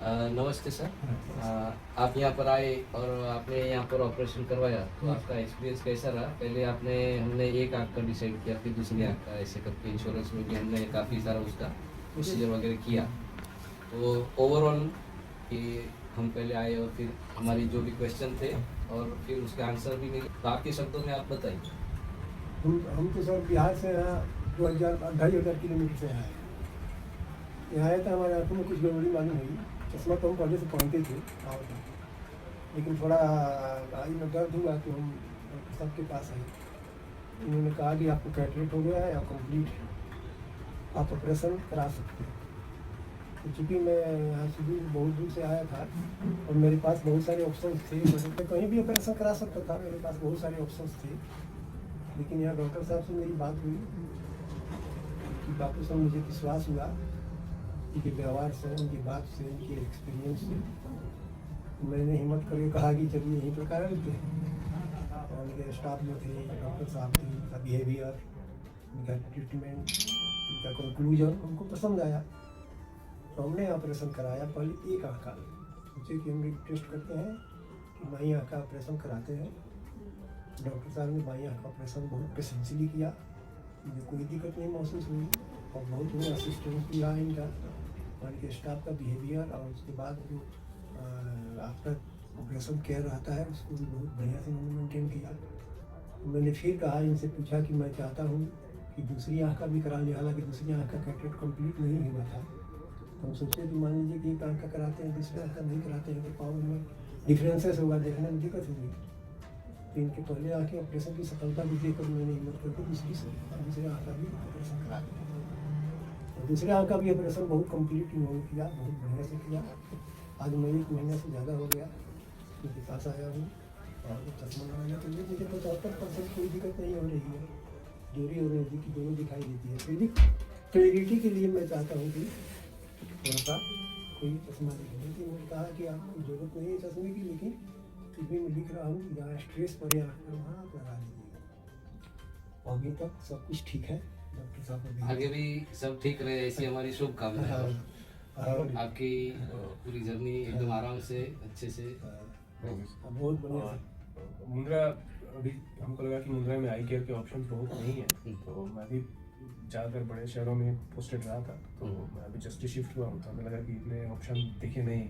नमस्ते सर। आप यहाँ पर आए और आपने यहाँ पर ऑपरेशन करवाया, तो आपका एक्सपीरियंस कैसा रहा? पहले हमने एक आँख का डिसाइड किया, फिर दूसरी आँख का, ऐसे करके इंश्योरेंस में भी हमने काफ़ी सारा उसका प्रोसीजर वगैरह किया। तो ओवरऑल कि हम पहले आए और फिर हमारी जो भी क्वेश्चन थे और फिर उसके आंसर भी मिले, तो आपके शब्दों में आप बताइए। हम तो सर बिहार से यहाँ 2,500 किलोमीटर से आए। यहाँ आए तो हमारे आँखों में कुछ गड़बड़ी मालूम हुई। चश्मा तो हम पहले से पहनते थे लेकिन थोड़ा आई में दर्द हुआ तो हम डॉक्टर साहब के पास आए। उन्होंने कहा कि आपको कैटरेक्ट हो गया है और कंप्लीट है, आप ऑपरेशन करा सकते हैं। तो चूँकि मैं यहाँ से बहुत दूर से आया था और मेरे पास बहुत सारे ऑप्शन थे, मैं कहीं भी ऑपरेशन करा सकता था, मेरे पास बहुत सारे ऑप्शन थे। लेकिन यहाँ डॉक्टर साहब से मेरी बात हुई कि बातों से मुझे विश्वास हुआ, उनके व्यवहार से, उनकी बात से, उनके एक्सपीरियंस से मैंने हिम्मत करके कहा कि चलिए यहीं पर करा लेते हैं। और उनके स्टाफ जो थे, डॉक्टर साहब थे, उनका बिहेवियर, उनका ट्रीटमेंट, उनका कंक्लूजन उनको पसंद आया। तो हमने ऑपरेशन कराया पहले एक आँख का। सोचे कि हम एक टेस्ट करते हैं कि बाई आँख का ऑपरेशन कराते हैं। डॉक्टर साहब ने बाई आँख का ऑपरेशन बहुत पेशेंसली किया, मुझे कोई दिक्कत नहीं महसूस हुई और बहुत ही असिस्टेंस भी रहा इनका और इनके स्टाफ का बिहेवियर। और उसके बाद जो आफ्टर ऑपरेशन केयर रहता है उसको भी बहुत बढ़िया से मैंने मेंटेन किया। मैंने फिर कहा, इनसे पूछा कि मैं चाहता हूँ कि दूसरी आँख का भी करा लिया, हालांकि दूसरी आँख का कैटरेक्ट कंप्लीट नहीं हुआ था। तो हम सोचे कि मान लीजिए कि एक आँख का कराते हैं, दूसरी आँख का नहीं कराते हैं तो पावर में डिफरेंसेस होगा, देखने में दिक्कत होगी। तो इनके पहले आँख के ऑपरेशन की सफलता भी देखकर मैंने हिम्मत करके दूसरे आँख का भी ऑपरेशन करा दिया। तो दूसरे आँख का भी ऑपरेशन बहुत कम्प्लीट इन्होंने किया, बहुत बढ़िया से किया। आज मैं 1 महीने से ज़्यादा हो गया उनके पास आया हूँ और चश्मा लगाने के लिए मुझे 75% कोई दिक्कत नहीं हो रही है। दूरी और नज़दीक की दोनों दिखाई देती है। फिर भी क्लैरिटी के लिए मैं चाहता हूँ कि थोड़ा सा कोई चश्मा देखें। लेकिन उन्होंने कहा कि आपको ज़रूरत नहीं है चश्मे की, लेकिन फिर भी मैं लिख रहा हूँ कि जहाँ स्ट्रेस पड़े आँख पर वहाँ आप लगा लीजिएगा। अभी तक सब कुछ ठीक है, डॉक्टर साहब आगे भी सब ठीक रहे, ऐसी हमारी शुभकामनाएं हैं। आपकी पूरी जर्नी एकदम आराम से, अच्छे से। बहुत बढ़िया। मुंद्रा अभी हमको लगा कि मुंद्रा में आई केयर के ऑप्शन बहुत नहीं है, तो मैं भी ज़्यादातर बड़े शहरों में पोस्टेड रहा था, तो मैं अभी जस्ट शिफ्ट हुआ हूँ। तो हमें लगा कि इतने ऑप्शन दिखे नहीं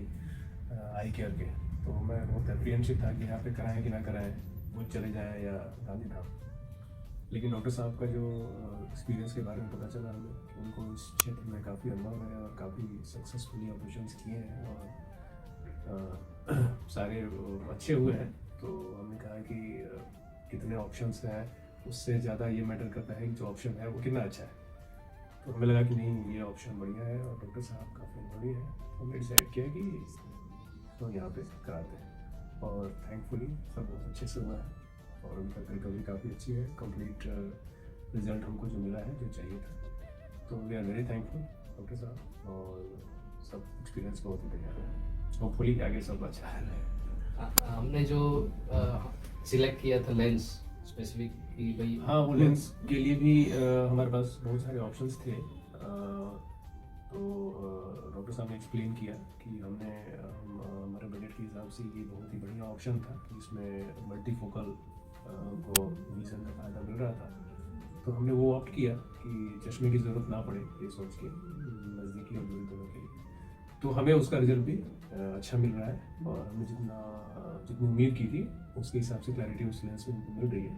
आई केयर के, तो मैं बहुत एप्रीहेंसिव था कि यहाँ पे कराएं कि ना कराएं, वो चले जाएं या गांधी धाम। लेकिन डॉक्टर साहब का जो एक्सपीरियंस के बारे में पता चला हमें कि उनको इस क्षेत्र में काफ़ी अनुभव है और काफ़ी सक्सेसफुली ऑपरेशंस किए हैं और सारे अच्छे हुए हैं। तो हमने कहा कि कितने ऑप्शंस हैं उससे ज़्यादा ये मैटर करता है कि जो ऑप्शन है वो कितना अच्छा है। तो हमें लगा कि नहीं, ये ऑप्शन बढ़िया है और डॉक्टर साहब काफ़ी अनुभवी है। तो हमने डिसाइड किया कि तो यहाँ पे कराते हैं और थैंकफुली सब बहुत अच्छे से हुआ है और अभी तक रिकवरी काफ़ी अच्छी है। कंप्लीट रिजल्ट हमको जो मिला है, जो चाहिए था। तो we are very thankful doctor साहब और सब एक्सपीरियंस बहुत ही बढ़िया है। होपफुली आगे सब अच्छा है। हमने जो सिलेक्ट किया था लेंस स्पेसिफिक कि भाई, हाँ, वो लेंस के लिए भी हमारे पास बहुत सारे ऑप्शंस थे। तो डॉक्टर साहब ने एक्सप्लेन किया कि हमारे बजट के हिसाब से ये बहुत ही बढ़िया ऑप्शन था कि इसमें मल्टीफोकल को विजन का फ़ायदा मिल रहा था। तो हमने वो ऑप्ट किया कि चश्मे की ज़रूरत ना पड़े, ये सोच के नज़दीकी और दूरी दोनों के। तो हमें उसका रिजल्ट भी अच्छा मिल रहा है और हमने जितनी उम्मीद की थी उसके हिसाब से क्लैरिटी उस लेंस में हमको मिल रही है।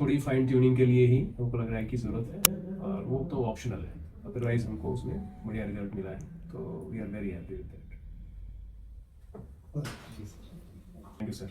थोड़ी फाइन ट्यूनिंग के लिए ही हमको लग रहा है कि ज़रूरत है और वो तो ऑप्शनल है, अदरवाइज हमको उसमें बढ़िया रिजल्ट मिला है। तो we are very happy with that. Thank you sir.